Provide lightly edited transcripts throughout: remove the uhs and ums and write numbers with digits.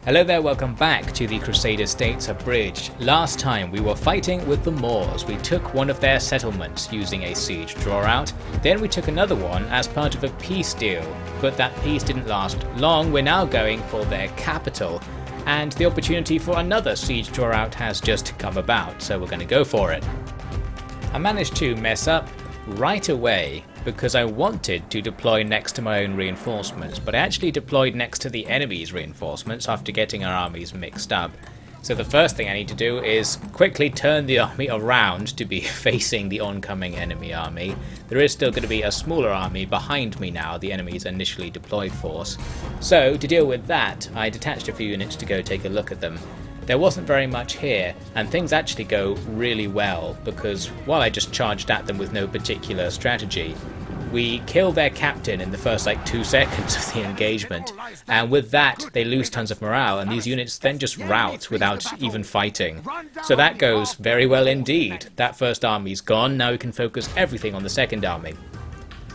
Hello there, welcome back to the Crusader states Abridged. Last time we were fighting with the Moors. We took one of their settlements using a siege drawout, then we took another one as part of a peace deal, but that peace didn't last long. We're now going for their capital, and the opportunity for another siege drawout has just come about, so we're going to go for it. I managed to mess up right away because I wanted to deploy next to my own reinforcements, but I actually deployed next to the enemy's reinforcements after getting our armies mixed up. So the first thing I need to do is quickly turn the army around to be facing the oncoming enemy army. There is still going to be a smaller army behind me now, the enemy's initially deployed force. So to deal with that, I detached a few units to go take a look at them. There wasn't very much here, and things actually go really well, because while I just charged at them with no particular strategy, we kill their captain in the first 2 seconds of the engagement, and with that they lose tons of morale, and these units then just rout without even fighting. So that goes very well indeed. That first army's gone, now we can focus everything on the second army.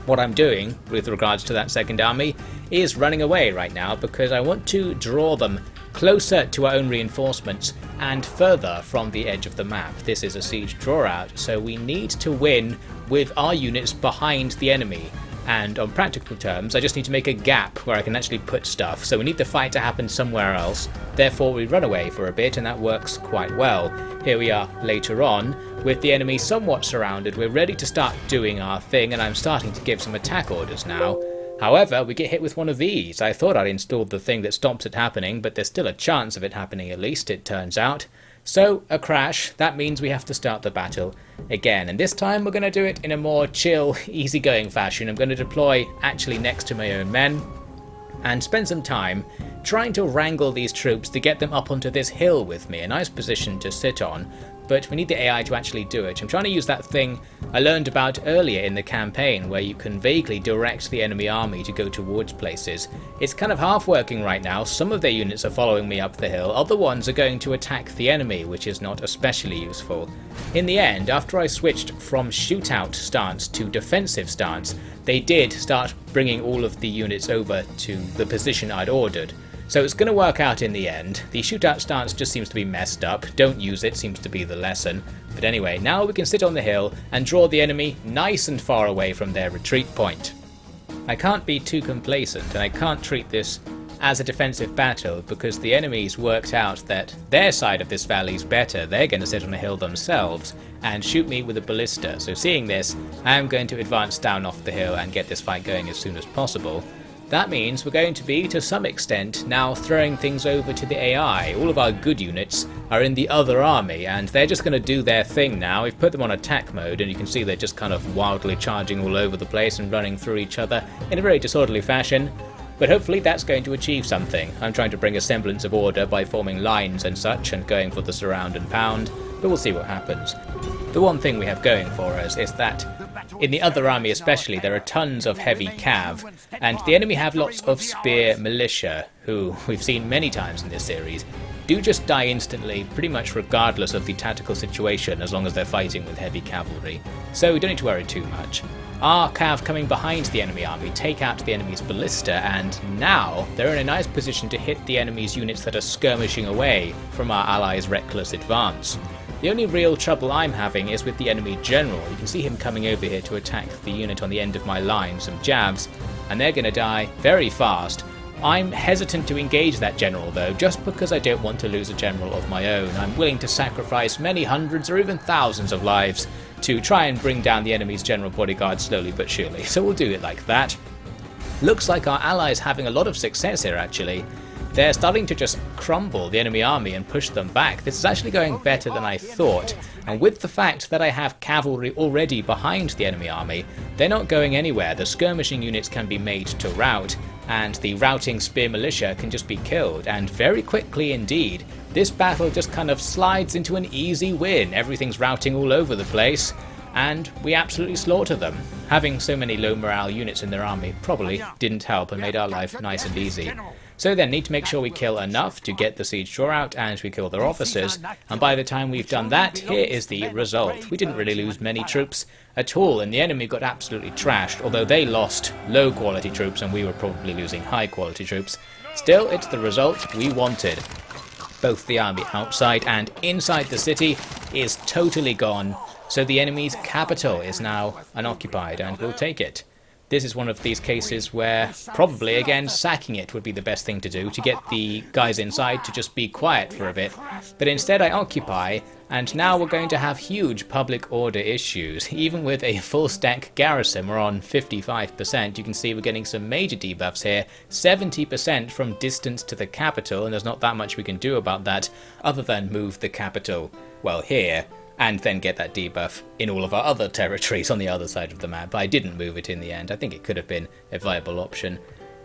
What I'm doing with regards to that second army is running away right now, because I want to draw them closer to our own reinforcements and further from the edge of the map. This is a siege drawout, so we need to win with our units behind the enemy, and on practical terms I just need to make a gap where I can actually put stuff, so we need the fight to happen somewhere else. Therefore we run away for a bit, and that works quite well. Here we are later on with the enemy somewhat surrounded. We're ready to start doing our thing, and I'm starting to give some attack orders now. However, we get hit with one of these. I thought I'd installed the thing that stops it happening, but there's still a chance of it happening at least, it turns out. So, a crash. That means we have to start the battle again, and this time we're going to do it in a more chill, easygoing fashion. I'm going to deploy actually next to my own men and spend some time trying to wrangle these troops to get them up onto this hill with me. A nice position to sit on, but we need the AI to actually do it. I'm trying to use that thing I learned about earlier in the campaign, where you can vaguely direct the enemy army to go towards places. It's kind of half working right now. Some of their units are following me up the hill, other ones are going to attack the enemy, which is not especially useful. In the end, after I switched from shootout stance to defensive stance, they did start bringing all of the units over to the position I'd ordered. So it's going to work out in the end. The shootout stance just seems to be messed up. Don't use it seems to be the lesson. But anyway, now we can sit on the hill and draw the enemy nice and far away from their retreat point. I can't be too complacent, and I can't treat this as a defensive battle, because the enemy's worked out that their side of this valley is better. They're going to sit on a hill themselves and shoot me with a ballista. So seeing this, I'm going to advance down off the hill and get this fight going as soon as possible. That means we're going to be, to some extent, now throwing things over to the AI. All of our good units are in the other army, and they're just going to do their thing now. We've put them on attack mode, and you can see they're just kind of wildly charging all over the place and running through each other in a very disorderly fashion. But hopefully that's going to achieve something. I'm trying to bring a semblance of order by forming lines and such, and going for the surround and pound, but we'll see what happens. The one thing we have going for us is that in the other army especially, there are tons of heavy cav, and the enemy have lots of spear militia, who we've seen many times in this series, do just die instantly, pretty much regardless of the tactical situation, as long as they're fighting with heavy cavalry. So we don't need to worry too much. Our cav coming behind the enemy army take out the enemy's ballista, and now they're in a nice position to hit the enemy's units that are skirmishing away from our allies' reckless advance. The only real trouble I'm having is with the enemy general. You can see him coming over here to attack the unit on the end of my line, some jabs, and they're going to die very fast. I'm hesitant to engage that general though, just because I don't want to lose a general of my own. I'm willing to sacrifice many hundreds or even thousands of lives to try and bring down the enemy's general bodyguard slowly but surely, so we'll do it like that. Looks like our allies having a lot of success here actually. They're starting to just crumble the enemy army and push them back. This is actually going better than I thought, and with the fact that I have cavalry already behind the enemy army, they're not going anywhere. The skirmishing units can be made to rout, and the routing spear militia can just be killed, and very quickly indeed. This battle just kind of slides into an easy win. Everything's routing all over the place, and we absolutely slaughter them. Having so many low morale units in their army probably didn't help and made our life nice and easy. So then need to make sure we kill enough to get the siege drawout, and we kill their officers, and by the time we've done that, here is the result. We didn't really lose many troops at all, and the enemy got absolutely trashed, although they lost low quality troops and we were probably losing high quality troops. Still, it's the result we wanted. Both the army outside and inside the city is totally gone, so the enemy's capital is now unoccupied and we'll take it. This is one of these cases where probably again sacking it would be the best thing to do to get the guys inside to just be quiet for a bit. But instead I occupy, and now we're going to have huge public order issues. Even with a full stack garrison, we're on 55%. You can see we're getting some major debuffs here. 70% from distance to the capital, and there's not that much we can do about that other than move the capital, well, here, and then get that debuff in all of our other territories on the other side of the map. I didn't move it in the end. I think it could have been a viable option.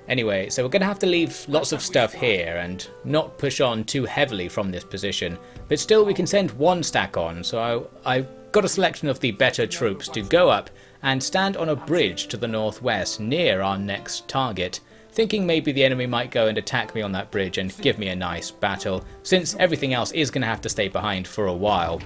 Anyway, so we're going to have to leave lots of stuff here and not push on too heavily from this position, but still we can send one stack on, so I got a selection of the better troops to go up and stand on a bridge to the northwest near our next target, thinking maybe the enemy might go and attack me on that bridge and give me a nice battle, since everything else is going to have to stay behind for a while.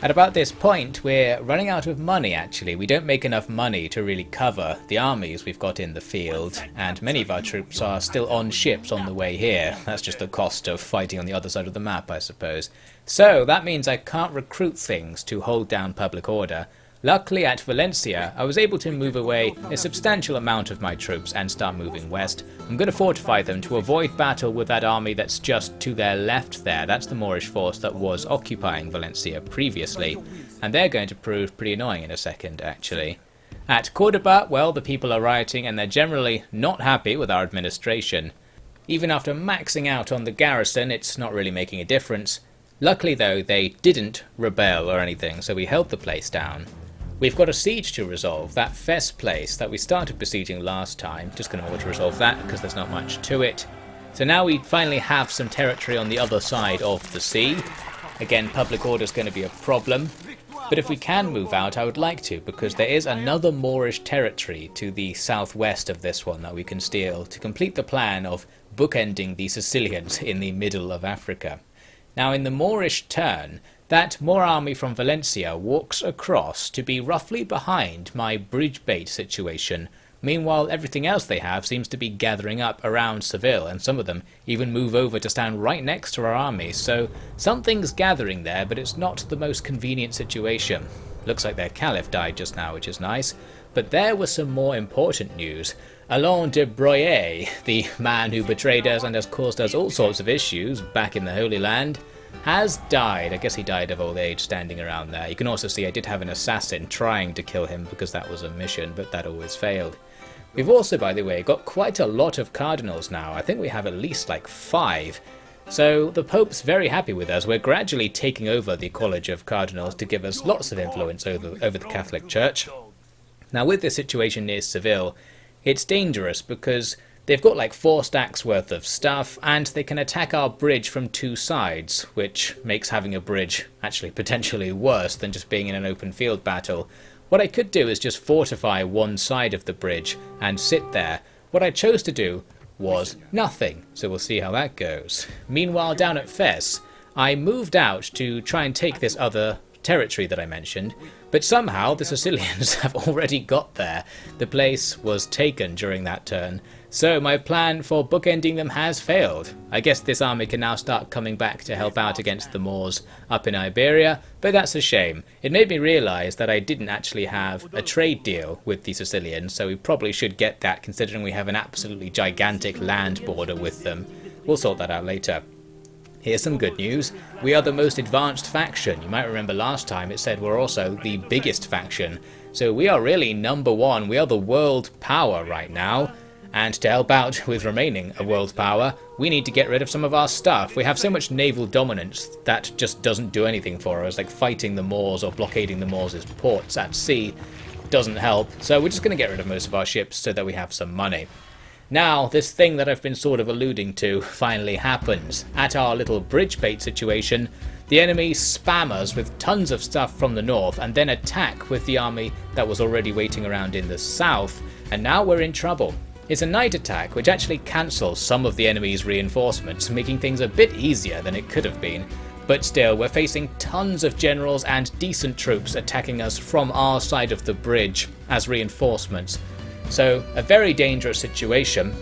At about this point, we're running out of money actually. We don't make enough money to really cover the armies we've got in the field, and many of our troops are still on ships on the way here. That's just the cost of fighting on the other side of the map, I suppose. So that means I can't recruit things to hold down public order. Luckily at Valencia, I was able to move away a substantial amount of my troops and start moving west. I'm going to fortify them to avoid battle with that army that's just to their left there. That's the Moorish force that was occupying Valencia previously, and they're going to prove pretty annoying in a second actually. At Cordoba, well, the people are rioting and they're generally not happy with our administration. Even after maxing out on the garrison, it's not really making a difference. Luckily though, they didn't rebel or anything, so we held the place down. We've got a siege to resolve, that Fes place that we started besieging last time. Just going to auto-resolve that because there's not much to it. So now we finally have some territory on the other side of the sea. Again, public order is going to be a problem. But if we can move out, I would like to, because there is another Moorish territory to the southwest of this one that we can steal to complete the plan of bookending the Sicilians in the middle of Africa. Now in the Moorish turn, that Moor army from Valencia walks across to be roughly behind my bridge bait situation. Meanwhile, everything else they have seems to be gathering up around Seville, and some of them even move over to stand right next to our army. So something's gathering there, but it's not the most convenient situation. Looks like their caliph died just now, which is nice. But there was some more important news. Alain de Broye, the man who betrayed us and has caused us all sorts of issues back in the Holy Land, has died. I guess he died of old age standing around there. You can also see I did have an assassin trying to kill him because that was a mission, but that always failed. We've also, by the way, got quite a lot of cardinals now. I think we have at least like 5. So the Pope's very happy with us. We're gradually taking over the College of Cardinals to give us lots of influence over the Catholic Church. Now with this situation near Seville, it's dangerous because they've got like 4 stacks worth of stuff, and they can attack our bridge from 2 sides, which makes having a bridge actually potentially worse than just being in an open field battle. What I could do is just fortify one side of the bridge and sit there. What I chose to do was nothing, so we'll see how that goes. Meanwhile, down at Fes, I moved out to try and take this other territory that I mentioned, but somehow the Sicilians have already got there. The place was taken during that turn, so my plan for bookending them has failed. I guess this army can now start coming back to help out against the Moors up in Iberia, but that's a shame. It made me realise that I didn't actually have a trade deal with the Sicilians, so we probably should get that considering we have an absolutely gigantic land border with them. We'll sort that out later. Here's some good news. We are the most advanced faction. You might remember last time it said we're also the biggest faction. So we are really number 1. We are the world power right now. And to help out with remaining a world power, we need to get rid of some of our stuff. We have so much naval dominance that just doesn't do anything for us, like fighting the Moors or blockading the Moors' ports at sea doesn't help. So we're just going to get rid of most of our ships so that we have some money. Now, this thing that I've been sort of alluding to finally happens. At our little bridge bait situation, the enemy spam us with tons of stuff from the north and then attack with the army that was already waiting around in the south, and now we're in trouble. It's a night attack which actually cancels some of the enemy's reinforcements, making things a bit easier than it could have been. But still, we're facing tons of generals and decent troops attacking us from our side of the bridge as reinforcements. So, a very dangerous situation,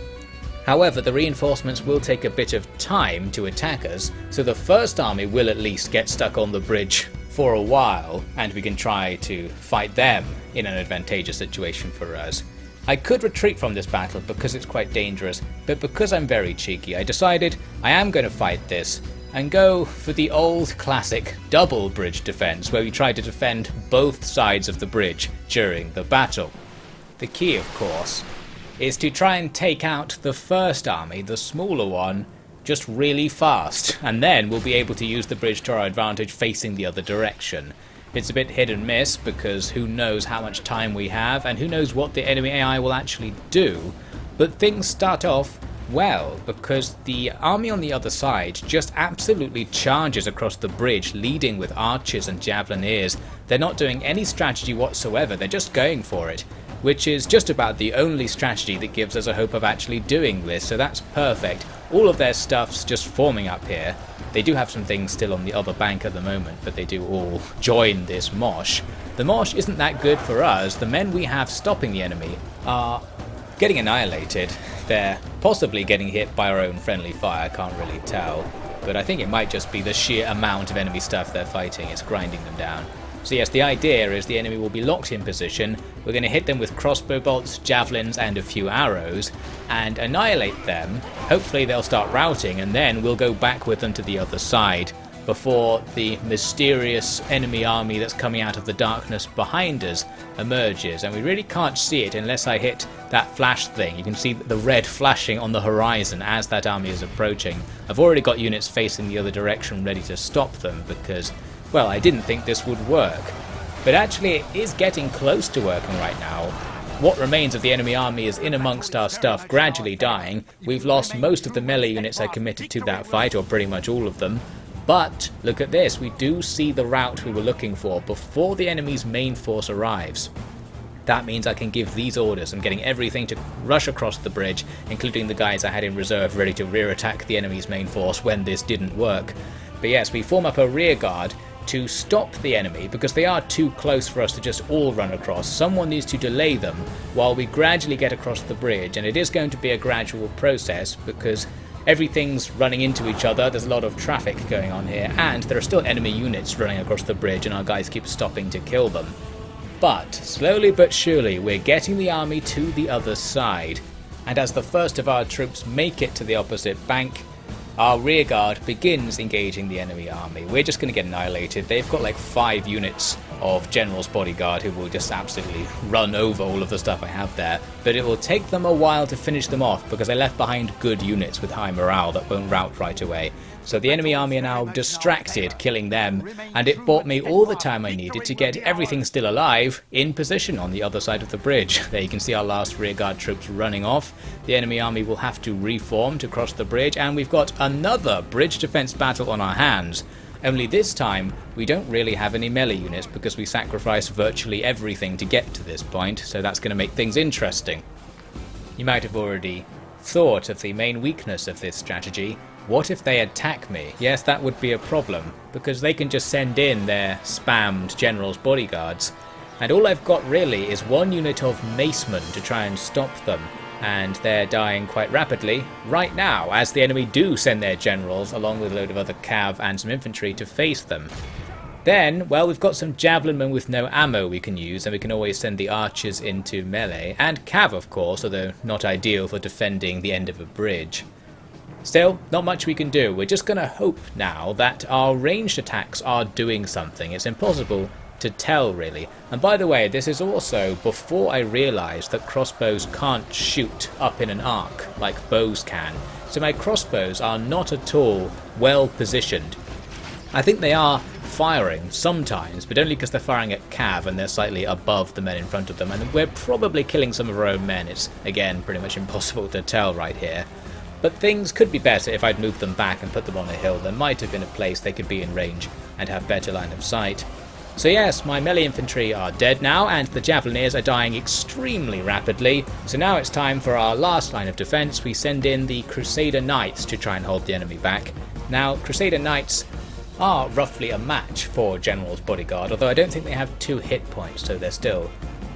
However, the reinforcements will take a bit of time to attack us, so the first army will at least get stuck on the bridge for a while, and we can try to fight them in an advantageous situation for us. I could retreat from this battle because it's quite dangerous, but because I'm very cheeky, I decided I am going to fight this and go for the old classic double bridge defense, where we try to defend both sides of the bridge during the battle. The key, of course, is to try and take out the first army, the smaller one, just really fast, and then we'll be able to use the bridge to our advantage facing the other direction. It's a bit hit and miss because who knows how much time we have and who knows what the enemy AI will actually do, but things start off well because the army on the other side just absolutely charges across the bridge, leading with archers and javeliniers. They're not doing any strategy whatsoever, they're just going for it, which is just about the only strategy that gives us a hope of actually doing this, so that's perfect. All of their stuff's just forming up here. They do have some things still on the other bank at the moment, but they do all join this mosh. The mosh isn't that good for us. The men we have stopping the enemy are getting annihilated. They're possibly getting hit by our own friendly fire, I can't really tell. But I think it might just be the sheer amount of enemy stuff they're fighting, it's grinding them down. So yes, the idea is the enemy will be locked in position, we're going to hit them with crossbow bolts, javelins and a few arrows, and annihilate them. Hopefully they'll start routing, and then we'll go back with them to the other side, before the mysterious enemy army that's coming out of the darkness behind us emerges. And we really can't see it unless I hit that flash thing. You can see the red flashing on the horizon as that army is approaching. I've already got units facing the other direction ready to stop them because, well, I didn't think this would work. But actually it is getting close to working right now. What remains of the enemy army is in amongst our stuff, gradually dying. We've lost most of the melee units I committed to that fight, or pretty much all of them. But look at this, we do see the route we were looking for before the enemy's main force arrives. That means I can give these orders. I'm getting everything to rush across the bridge, including the guys I had in reserve ready to rear attack the enemy's main force when this didn't work. But yes, we form up a rear guard to stop the enemy because they are too close for us to just all run across. Someone needs to delay them while we gradually get across the bridge, and it is going to be a gradual process because everything's running into each other, there's a lot of traffic going on here, and there are still enemy units running across the bridge and our guys keep stopping to kill them. But slowly but surely we're getting the army to the other side, and as the first of our troops make it to the opposite bank, our rearguard begins engaging the enemy army. We're just going to get annihilated. They've got like 5 units of General's Bodyguard who will just absolutely run over all of the stuff I have there. But it will take them a while to finish them off because I left behind good units with high morale that won't rout right away. So the enemy army are now distracted, killing them, and it bought me all the time I needed to get everything still alive in position on the other side of the bridge. There you can see our last rearguard troops running off. The enemy army will have to reform to cross the bridge, and we've got another bridge defense battle on our hands. Only this time, we don't really have any melee units because we sacrificed virtually everything to get to this point, so that's going to make things interesting. You might have already thought of the main weakness of this strategy. What if they attack me? Yes, that would be a problem, because they can just send in their spammed General's Bodyguards, and all I've got really is 1 unit of macemen to try and stop them, and they're dying quite rapidly right now as the enemy do send their generals along with a load of other cav and some infantry to face them. Then, well, we've got some javelin men with no ammo we can use, and we can always send the archers into melee, and cav of course, although not ideal for defending the end of a bridge. Still, not much we can do. We're just going to hope now that our ranged attacks are doing something. It's impossible to tell really. And by the way, this is also before I realised that crossbows can't shoot up in an arc like bows can. So my crossbows are not at all well positioned. I think they are firing sometimes, but only because they're firing at cav and they're slightly above the men in front of them, and we're probably killing some of our own men. It's again pretty much impossible to tell right here. But things could be better if I'd moved them back and put them on a hill. There might have been a place they could be in range and have better line of sight. So yes, my melee infantry are dead now, and the javelineers are dying extremely rapidly. So now it's time for our last line of defense. We send in the Crusader Knights to try and hold the enemy back. Now, Crusader Knights are roughly a match for General's Bodyguard, although I don't think they have 2 hit points, so they're still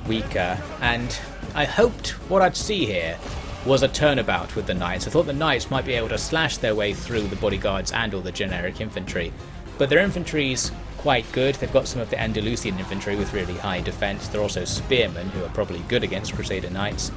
weaker. And I hoped what I'd see here was a turnabout with the knights. I thought the knights might be able to slash their way through the bodyguards and all the generic infantry, but their infantry's quite good. They've got some of the Andalusian infantry with really high defense. They're also spearmen, who are probably good against Crusader knights.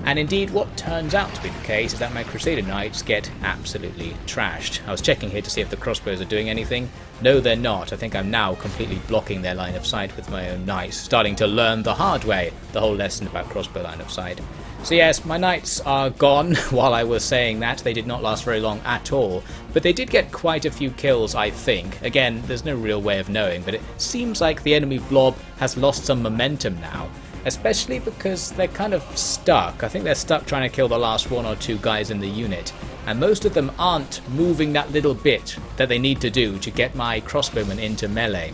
And indeed, what turns out to be the case is that my Crusader knights get absolutely trashed. I was checking here to see if the crossbows are doing anything. No, they're not. I think I'm now completely blocking their line of sight with my own knights, starting to learn the hard way the whole lesson about crossbow line of sight. So yes, my knights are gone. While I was saying that, they did not last very long at all, but they did get quite a few kills, I think. Again, there's no real way of knowing, but it seems like the enemy blob has lost some momentum now, especially because they're kind of stuck. I think they're stuck trying to kill the last one or two guys in the unit, and most of them aren't moving that little bit that they need to do to get my crossbowmen into melee.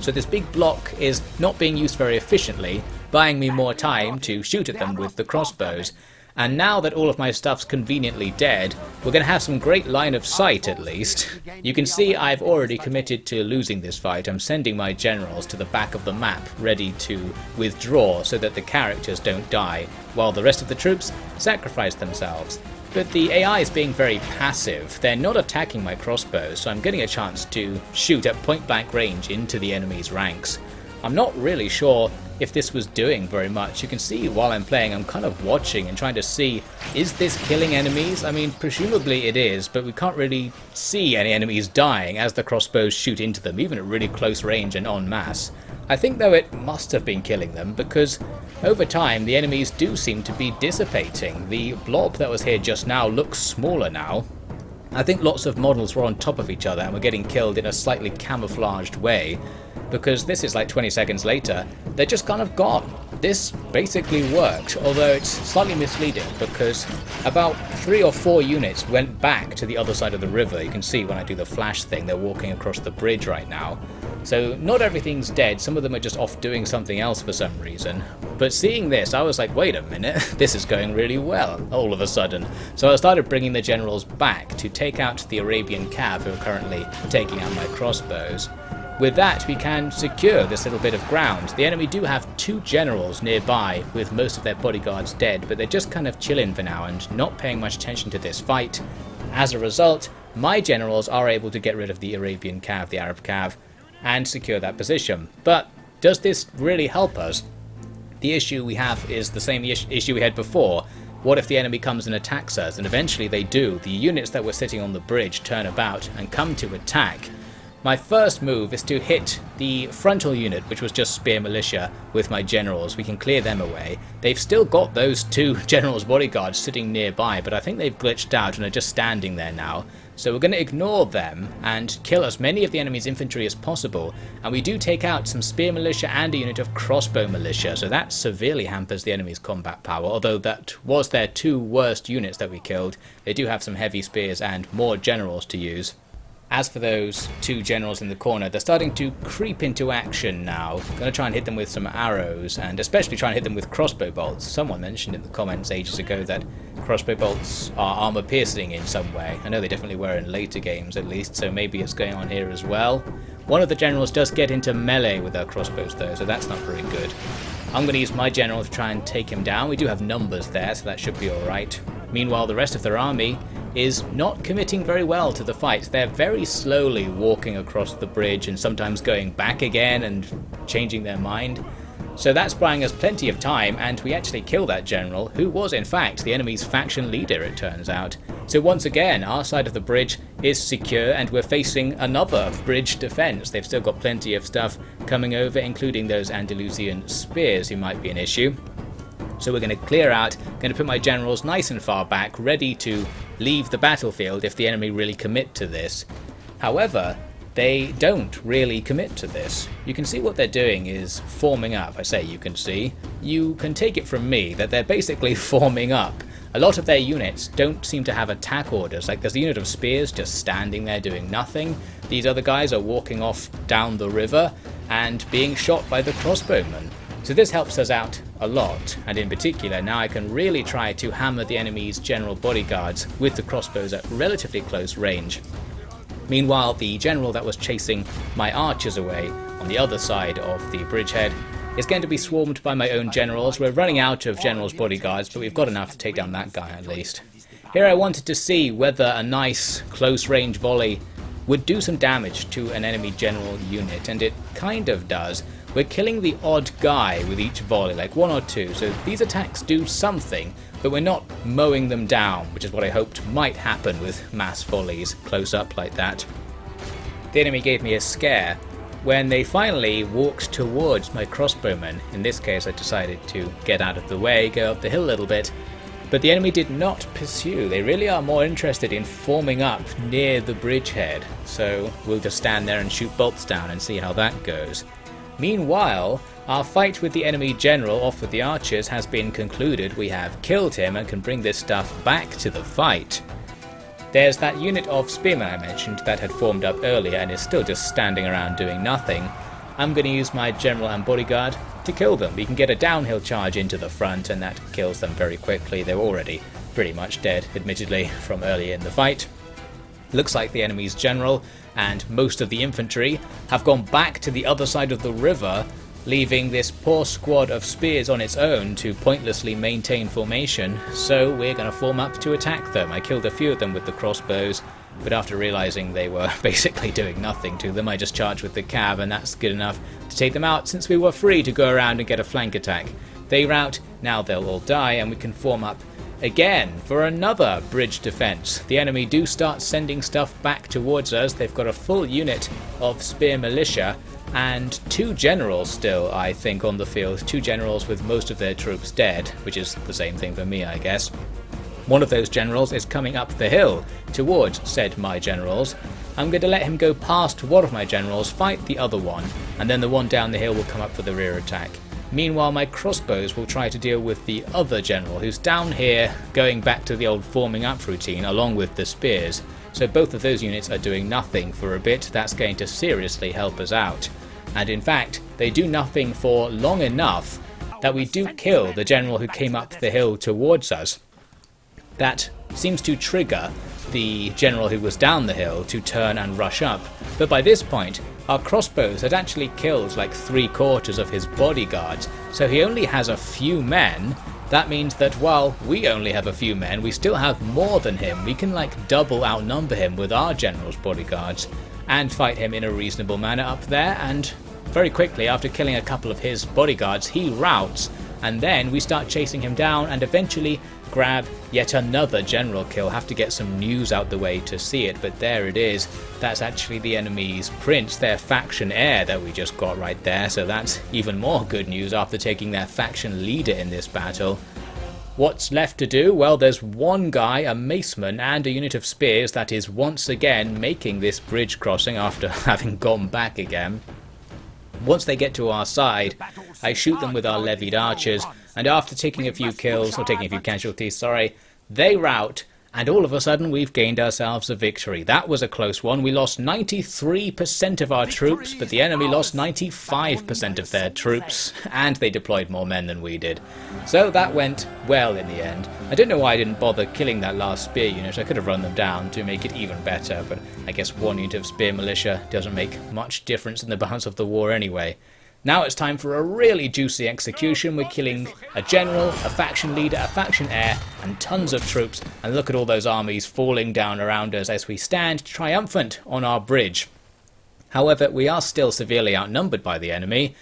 So this big block is not being used very efficiently, buying me more time to shoot at them with the crossbows. And now that all of my stuff's conveniently dead, we're going to have some great line of sight at least. You can see I've already committed to losing this fight. I'm sending my generals to the back of the map, ready to withdraw so that the characters don't die, while the rest of the troops sacrifice themselves. But the AI is being very passive. They're not attacking my crossbows, so I'm getting a chance to shoot at point-blank range into the enemy's ranks. I'm not really sure if this was doing very much. You can see while I'm playing, I'm kind of watching and trying to see, is this killing enemies? I mean, presumably it is, but we can't really see any enemies dying as the crossbows shoot into them, even at really close range and en masse. I think though it must have been killing them, because over time the enemies do seem to be dissipating. The blob that was here just now looks smaller now. I think lots of models were on top of each other and were getting killed in a slightly camouflaged way, because this is like 20 seconds later, they're just kind of gone. This basically worked, although it's slightly misleading because about 3 or 4 units went back to the other side of the river. You can see when I do the flash thing, they're walking across the bridge right now. So not everything's dead, some of them are just off doing something else for some reason. But seeing this, I was like, wait a minute, this is going really well, all of a sudden. So I started bringing the generals back to take out the Arabian cav who are currently taking out my crossbows. With that, we can secure this little bit of ground. The enemy do have 2 generals nearby with most of their bodyguards dead, but they're just kind of chilling for now and not paying much attention to this fight. As a result, my generals are able to get rid of the Arabian cav, the Arab cav, and secure that position. But does this really help us? The issue we have is the same issue we had before. What if the enemy comes and attacks us? And eventually they do. The units that were sitting on the bridge turn about and come to attack. My first move is to hit the frontal unit, which was just spear militia, with my generals. We can clear them away. They've still got those 2 generals' bodyguards sitting nearby, but I think they've glitched out and are just standing there now. So we're going to ignore them and kill as many of the enemy's infantry as possible. And we do take out some spear militia and a unit of crossbow militia, so that severely hampers the enemy's combat power. Although that was their 2 worst units that we killed, they do have some heavy spears and more generals to use. As for those 2 generals in the corner, they're starting to creep into action now. I'm going to try and hit them with some arrows, and especially try and hit them with crossbow bolts. Someone mentioned in the comments ages ago that crossbow bolts are armor piercing in some way. I know they definitely were in later games at least, so maybe it's going on here as well. One of the generals does get into melee with our crossbows though, so that's not very good. I'm going to use my general to try and take him down. We do have numbers there, so that should be alright. Meanwhile, the rest of their army is not committing very well to the fight. They're very slowly walking across the bridge and sometimes going back again and changing their mind. So that's buying us plenty of time, and we actually kill that general, who was in fact the enemy's faction leader, it turns out. So once again, our side of the bridge is secure and we're facing another bridge defense. They've still got plenty of stuff coming over, including those Andalusian spears who might be an issue. So we're going to clear out, going to put my generals nice and far back, ready to leave the battlefield if the enemy really commit to this. However, they don't really commit to this. You can see what they're doing is forming up. I say you can see. You can take it from me that they're basically forming up. A lot of their units don't seem to have attack orders. Like there's a unit of spears just standing there doing nothing. These other guys are walking off down the river and being shot by the crossbowmen. So this helps us out a lot, and in particular now I can really try to hammer the enemy's general bodyguards with the crossbows at relatively close range. Meanwhile, the general that was chasing my archers away on the other side of the bridgehead is going to be swarmed by my own generals. We're running out of generals' bodyguards, but we've got enough to take down that guy at least. Here I wanted to see whether a nice close-range volley would do some damage to an enemy general unit, and it kind of does. We're killing the odd guy with each volley, like one or two, so these attacks do something, but we're not mowing them down, which is what I hoped might happen with mass volleys close up like that. The enemy gave me a scare when they finally walked towards my crossbowmen. In this case I decided to get out of the way, go up the hill a little bit, but the enemy did not pursue. They really are more interested in forming up near the bridgehead, so we'll just stand there and shoot bolts down and see how that goes. Meanwhile, our fight with the enemy general off with the archers has been concluded. We have killed him and can bring this stuff back to the fight. There's that unit of spearmen I mentioned that had formed up earlier and is still just standing around doing nothing. I'm going to use my general and bodyguard to kill them. We can get a downhill charge into the front and that kills them very quickly. They were already pretty much dead, admittedly, from earlier in the fight. Looks like the enemy's general and most of the infantry have gone back to the other side of the river, leaving this poor squad of spears on its own to pointlessly maintain formation, so we're going to form up to attack them. I killed a few of them with the crossbows, but after realising they were basically doing nothing to them, I just charged with the cav, and that's good enough to take them out since we were free to go around and get a flank attack. They rout, now they'll all die, and we can form up again for another bridge defence. The enemy do start sending stuff back towards us. They've got a full unit of spear militia and 2 generals still, I think, on the field. 2 generals with most of their troops dead, which is the same thing for me, I guess. One of those generals is coming up the hill towards said my generals. I'm going to let him go past one of my generals, fight the other one, and then the one down the hill will come up for the rear attack. Meanwhile, my crossbows will try to deal with the other general, who's down here going back to the old forming up routine along with the spears. So both of those units are doing nothing for a bit. That's going to seriously help us out. And in fact, they do nothing for long enough that we do kill the general who came up the hill towards us. That seems to trigger the general who was down the hill to turn and rush up. But by this point, our crossbows had actually killed like 3/4 of his bodyguards, so he only has a few men. That means that while we only have a few men, we still have more than him. We can like double outnumber him with our general's bodyguards and fight him in a reasonable manner up there, and very quickly after killing a couple of his bodyguards he routs, and then we start chasing him down and eventually grab yet another general kill. Have to get some news out the way to see it, but there it is. That's actually the enemy's prince, their faction heir that we just got right there, so that's even more good news after taking their faction leader in this battle. What's left to do? Well, there's one guy, a maceman, and a unit of spears that is once again making this bridge crossing after having gone back again. Once they get to our side, I shoot them with our levied archers, and after taking a few kills, or taking a few casualties, sorry, they rout, and all of a sudden we've gained ourselves a victory. That was a close one. We lost 93% of our troops, but the enemy lost 95% of their troops, and they deployed more men than we did. So that went well in the end. I don't know why I didn't bother killing that last spear unit. I could have run them down to make it even better, but I guess one unit of spear militia doesn't make much difference in the balance of the war anyway. Now it's time for a really juicy execution. We're killing a general, a faction leader, a faction heir, and tons of troops. And look at all those armies falling down around us as we stand triumphant on our bridge. However, we are still severely outnumbered by the enemy,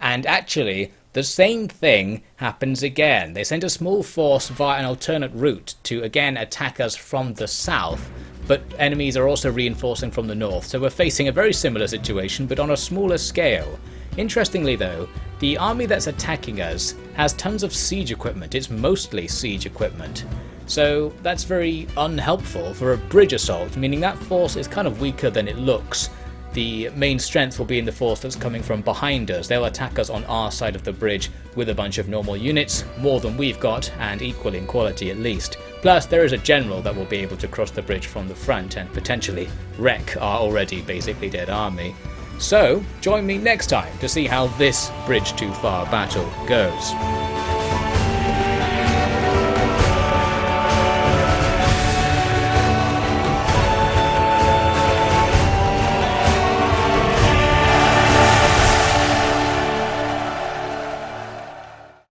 and actually the same thing happens again. They send a small force via an alternate route to again attack us from the south, but enemies are also reinforcing from the north, so we're facing a very similar situation but on a smaller scale. Interestingly though, the army that's attacking us has tons of siege equipment. It's mostly siege equipment. So that's very unhelpful for a bridge assault, meaning that force is kind of weaker than it looks. The main strength will be in the force that's coming from behind us. They'll attack us on our side of the bridge with a bunch of normal units, more than we've got, and equal in quality at least. Plus, there is a general that will be able to cross the bridge from the front and potentially wreck our already basically dead army. So, join me next time to see how this bridge too far battle goes.